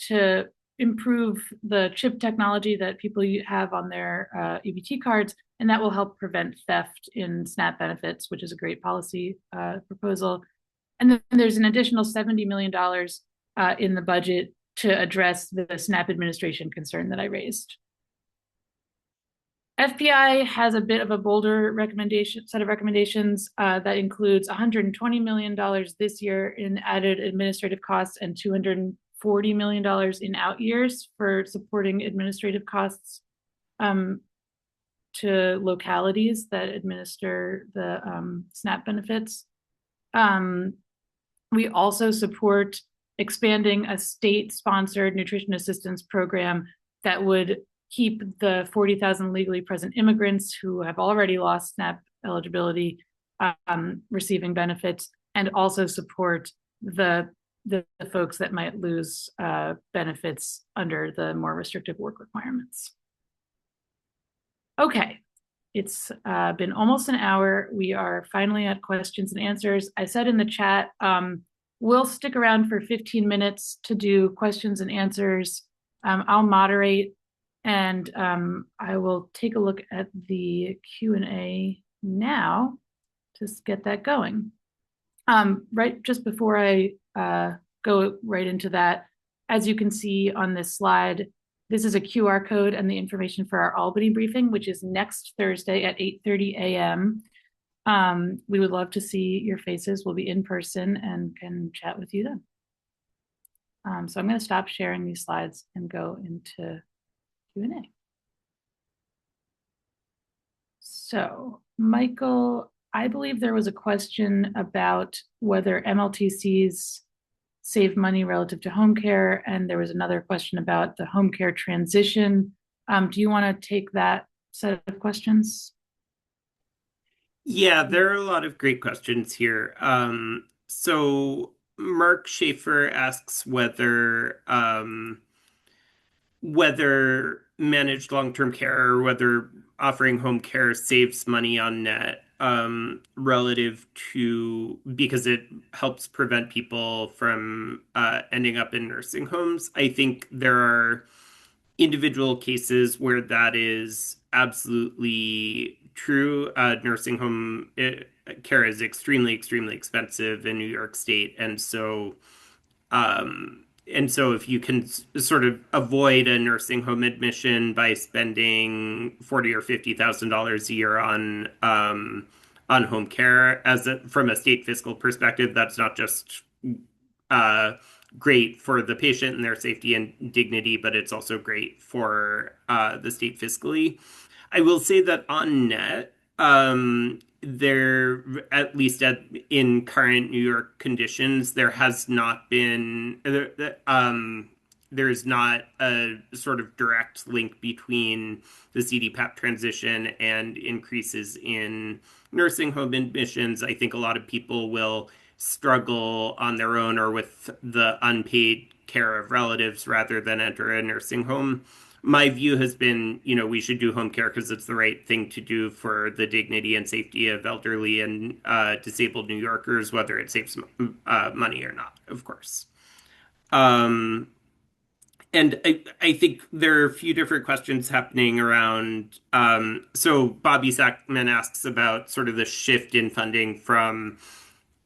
to improve the chip technology that people have on their EBT cards, and that will help prevent theft in SNAP benefits, which is a great policy proposal. And then there's an additional $70 million in the budget to address the SNAP administration concern that I raised. FPI has a bit of a bolder set of recommendations that includes $120 million this year in added administrative costs and $240 million in out years for supporting administrative costs to localities that administer the SNAP benefits. We also support expanding a state-sponsored nutrition assistance program that would keep the 40,000 legally present immigrants who have already lost SNAP eligibility receiving benefits, and also support the folks that might lose benefits under the more restrictive work requirements. Okay, it's been almost an hour. We are finally at questions and answers. I said in the chat, we'll stick around for 15 minutes to do questions and answers. I'll moderate, and I will take a look at the Q&A now to get that going. Right just before I go right into that, as you can see on this slide, this is a QR code and the information for our Albany briefing, which is next Thursday at 8:30 a.m. We would love to see your faces. We'll be in person and can chat with you then. So I'm going to stop sharing these slides and go into Q&A. So, Michael, I believe there was a question about whether MLTCs save money relative to home care, and there was another question about the home care transition. Do you want to take that set of questions? Yeah, there are a lot of great questions here. So Mark Schaefer asks whether managed long-term care or whether offering home care saves money on net relative to, because it helps prevent people from ending up in nursing homes. I think there are individual cases where that is absolutely true. Nursing home care is extremely, extremely expensive in New York State, and so if you can sort of avoid a nursing home admission by spending $40,000 or $50,000 a year on home care, from a state fiscal perspective, that's not just great for the patient and their safety and dignity, but it's also great for the state fiscally. I will say that on net, there, at least in current New York conditions, there has not been, there is not a sort of direct link between the CDPAP transition and increases in nursing home admissions. I think a lot of people will struggle on their own or with the unpaid care of relatives rather than enter a nursing home. My view has been, we should do home care because it's the right thing to do for the dignity and safety of elderly and disabled New Yorkers, whether it saves money or not, of course. And I think there are a few different questions happening around. So Bobby Sackman asks about sort of the shift in funding from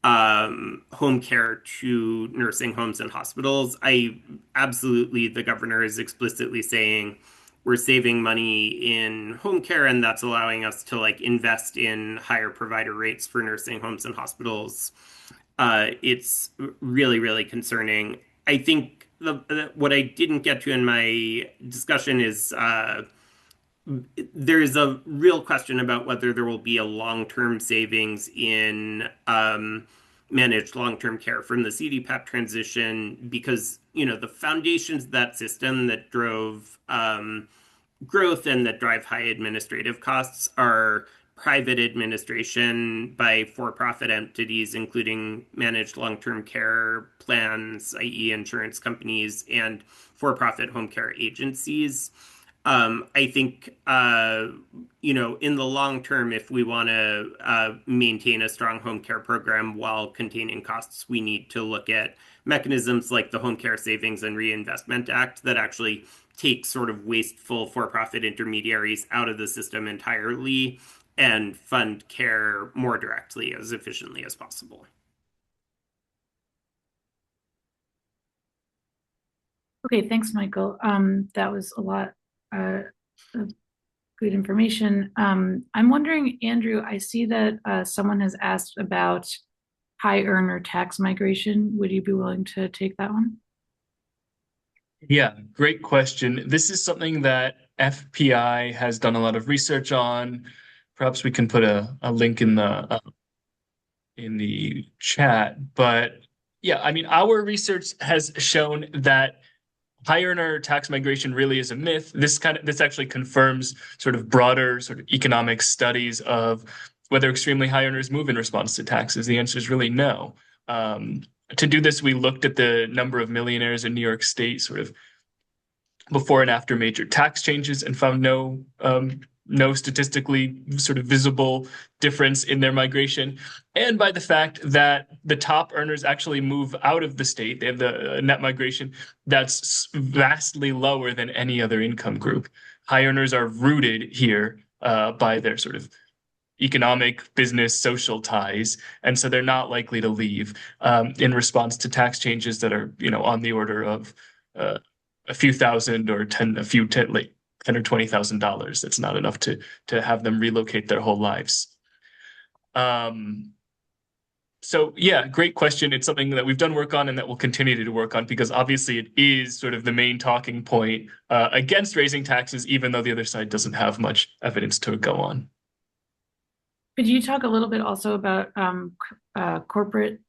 home care to nursing homes and hospitals. The governor is explicitly saying we're saving money in home care, and that's allowing us to invest in higher provider rates for nursing homes and hospitals. It's really, really concerning. I think what I didn't get to in my discussion is there is a real question about whether there will be a long-term savings in managed long-term care from the CDPAP transition, because the foundations of that system that drove growth and that drive high administrative costs are private administration by for-profit entities, including managed long-term care plans, i.e. insurance companies, and for-profit home care agencies. I think, in the long term, if we want to maintain a strong home care program while containing costs, we need to look at mechanisms like the Home Care Savings and Reinvestment Act that actually take sort of wasteful for-profit intermediaries out of the system entirely and fund care more directly as efficiently as possible. Okay, thanks, Michael. That was a lot of good information. I'm wondering, Andrew, I see that someone has asked about high earner tax migration. Would you be willing to take that one? Yeah, great question. This is something that FPI has done a lot of research on. Perhaps we can put a link in the chat. But yeah, I mean, our research has shown that high earner tax migration really is a myth. This actually confirms sort of broader sort of economic studies of whether extremely high earners move in response to taxes. The answer is really no. To do this, we looked at the number of millionaires in New York State, sort of before and after major tax changes, and found no statistically sort of visible difference in their migration, and by the fact that the top earners actually move out of the state. They have the net migration that's vastly lower than any other income group. High earners are rooted here by their sort of economic, business, social ties, and so they're not likely to leave in response to tax changes that are, on the order of a few thousand or like $10 or $20,000. That's not enough to have them relocate their whole lives. So yeah, great question. It's something that we've done work on and that we'll continue to work on because obviously it is sort of the main talking point against raising taxes, even though the other side doesn't have much evidence to go on. Could you talk a little bit also about corporate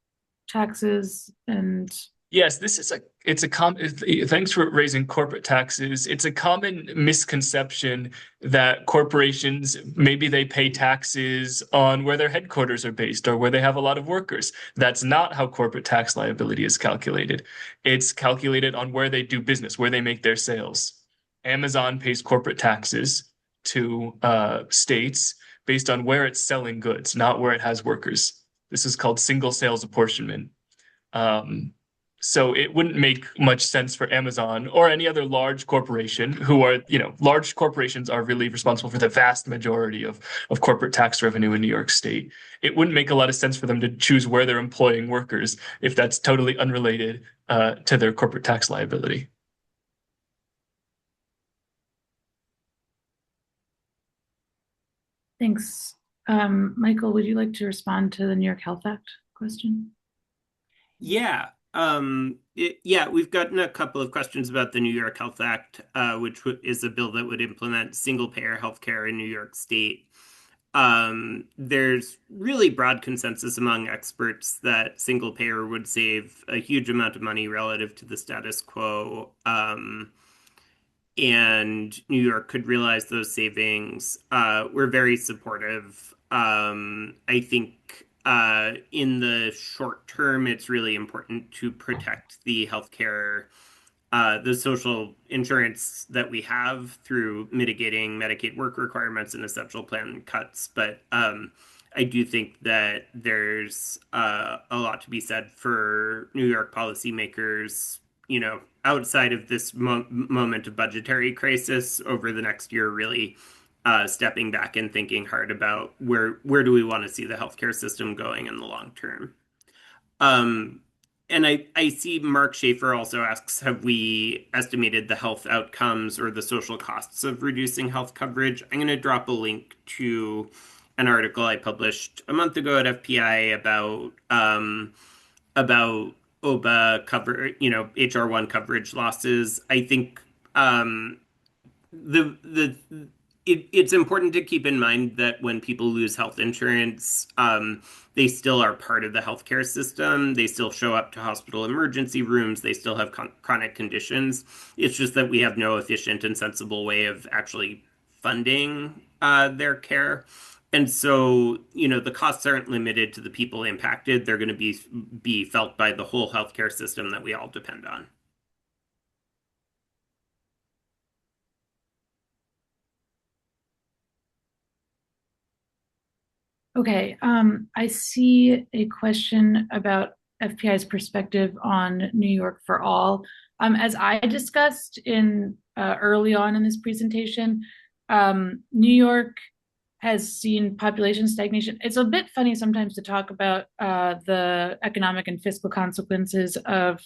taxes and Yes, thanks for raising corporate taxes. It's a common misconception that corporations, maybe they pay taxes on where their headquarters are based or where they have a lot of workers. That's not how corporate tax liability is calculated. It's calculated on where they do business, where they make their sales. Amazon pays corporate taxes to states based on where it's selling goods, not where it has workers. This is called single sales apportionment. So it wouldn't make much sense for Amazon or any other large corporation large corporations are really responsible for the vast majority of corporate tax revenue in New York State. It wouldn't make a lot of sense for them to choose where they're employing workers if that's totally unrelated to their corporate tax liability. thanks. Michael, would you like to respond to the New York Health Act question? Yeah. We've gotten a couple of questions about the New York Health Act, which is a bill that would implement single-payer healthcare in New York State. There's really broad consensus among experts that single-payer would save a huge amount of money relative to the status quo, and New York could realize those savings. We're very supportive. I think in the short term, it's really important to protect the healthcare, the social insurance that we have through mitigating Medicaid work requirements and essential plan cuts. But I do think that there's a lot to be said for New York policymakers, outside of this moment of budgetary crisis over the next year, really stepping back and thinking hard about where do we want to see the healthcare system going in the long term. And I see Mark Schaefer also asks, have we estimated the health outcomes or the social costs of reducing health coverage? I'm going to drop a link to an article I published a month ago at FPI about OBBBA cover, HR1 coverage losses. I think it's important to keep in mind that when people lose health insurance, they still are part of the healthcare system. They still show up to hospital emergency rooms. They still have chronic conditions. It's just that we have no efficient and sensible way of actually funding their care. And so, the costs aren't limited to the people impacted. They're going to be felt by the whole healthcare system that we all depend on. Okay, I see a question about FPI's perspective on New York for All. As I discussed in early on in this presentation, New York has seen population stagnation. It's a bit funny sometimes to talk about the economic and fiscal consequences of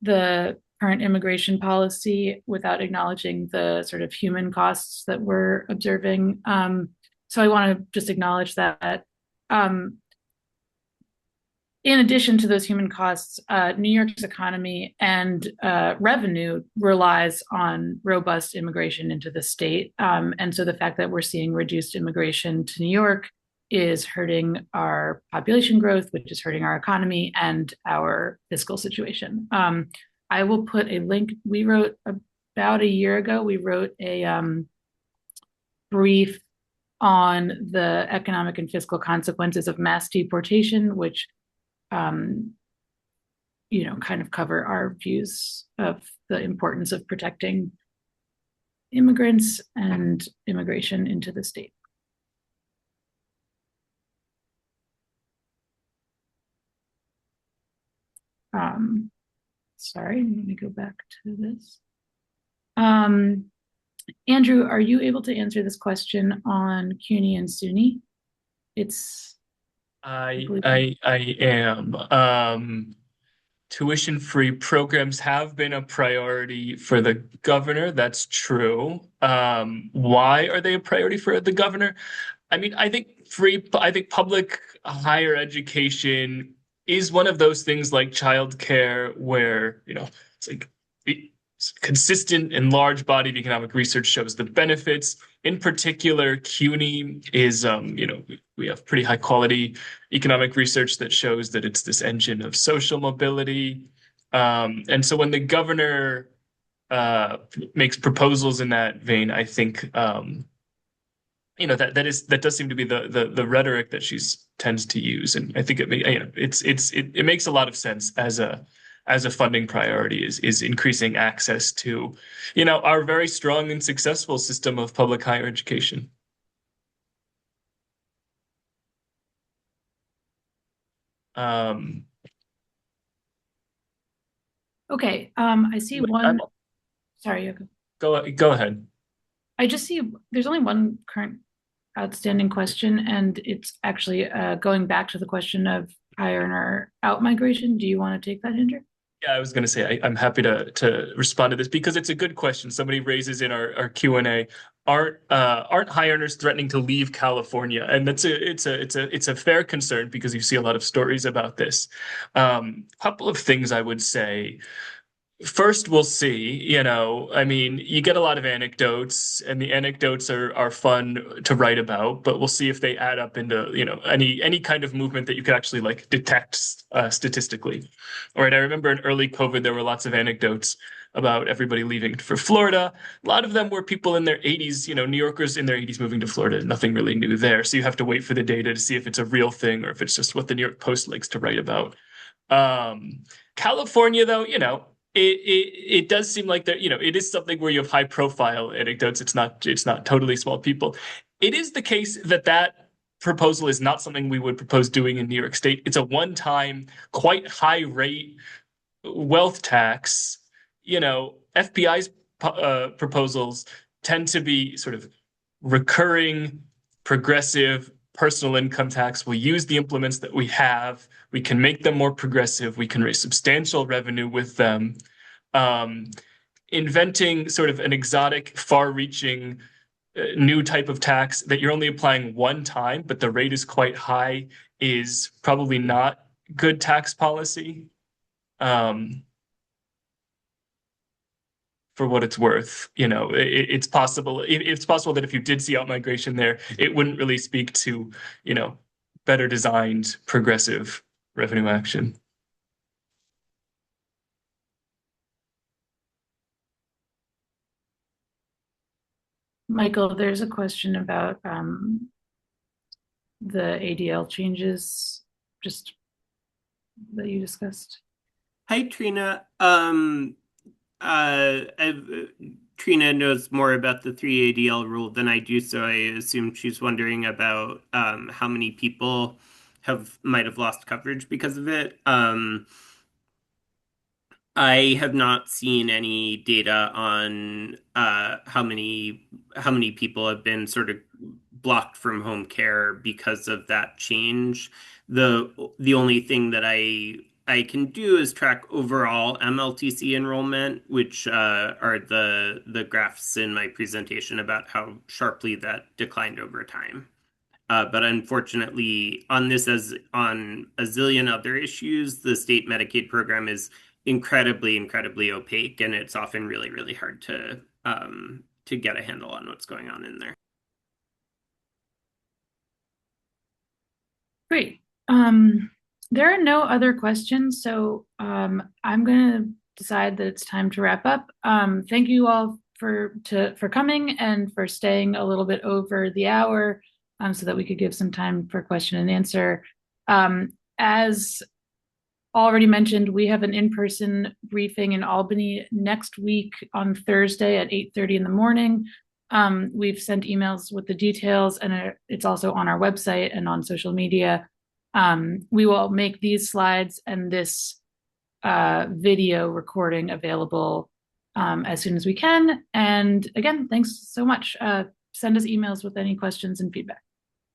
the current immigration policy without acknowledging the sort of human costs that we're observing. So I want to just acknowledge that. Um, in addition to those human costs, New York's economy and revenue relies on robust immigration into the state. And so the fact that we're seeing reduced immigration to New York is hurting our population growth, which is hurting our economy and our fiscal situation. I will put a link. We wrote about a year ago, we wrote a brief on the economic and fiscal consequences of mass deportation, which kind of cover our views of the importance of protecting immigrants and immigration into the state. Sorry, let me go back to this. Andrew, are you able to answer this question on CUNY and SUNY? I am. Tuition-free programs have been a priority for the governor. That's true. Why are they a priority for the governor? I mean, I think public higher education is one of those things like childcare where, it's like it's consistent and large body of economic research shows the benefits. In particular, CUNY is, we have pretty high quality economic research that shows that it's this engine of social mobility. And so when the governor makes proposals in that vein, I think that does seem to be the rhetoric that she tends to use, and I think it makes a lot of sense as a funding priority is increasing access to our very strong and successful system of public higher education. Okay, I see one. Sorry, Go ahead. I just see there's only one current outstanding question, and it's actually going back to the question of high earner out migration. Do you want to take that, Andrew? Yeah, I was going to say I'm happy to respond to this because it's a good question. Somebody raises in our Q&A. Aren't high earners threatening to leave California? And it's a fair concern because you see a lot of stories about this. Couple of things I would say. First, we'll see, I mean, you get a lot of anecdotes and the anecdotes are fun to write about, but we'll see if they add up into, any kind of movement that you could actually like detect statistically. All right. I remember in early COVID, there were lots of anecdotes about everybody leaving for Florida. A lot of them were people in their 80s, New Yorkers in their 80s moving to Florida. Nothing really new there. So you have to wait for the data to see if it's a real thing or if it's just what the New York Post likes to write about. California, though, it does seem like that, it is something where you have high profile anecdotes. It's not totally small people. It is the case that proposal is not something we would propose doing in New York State. It's a one-time, quite high rate wealth tax. FPI's proposals tend to be sort of recurring, progressive personal income tax. We'll use the implements that we have. We can make them more progressive. We can raise substantial revenue with them. Inventing sort of an exotic, far-reaching new type of tax that you're only applying one time, but the rate is quite high, is probably not good tax policy. For what it's worth, it's possible that if you did see outmigration there, it wouldn't really speak to, better designed progressive revenue action. Michael, there's a question about the ADL changes just that you discussed. Hi, Trina. Trina knows more about the 3 ADL rule than I do, so I assume she's wondering about how many people might have lost coverage because of it. I have not seen any data on how many people have been sort of blocked from home care because of that change. The only thing that I can do is track overall MLTC enrollment, which are the graphs in my presentation about how sharply that declined over time. But unfortunately, on this as on a zillion other issues, the state Medicaid program is incredibly opaque, and it's often really hard to get a handle on what's going on in there. Great. There are no other questions, so I'm going to decide that it's time to wrap up. Thank you all for coming and for staying a little bit over the hour, so that we could give some time for question and answer. As already mentioned, we have an in-person briefing in Albany next week on Thursday at 8:30 in the morning. We've sent emails with the details, and it's also on our website and on social media. We will make these slides and this video recording available as soon as we can. And again, thanks so much. Send us emails with any questions and feedback.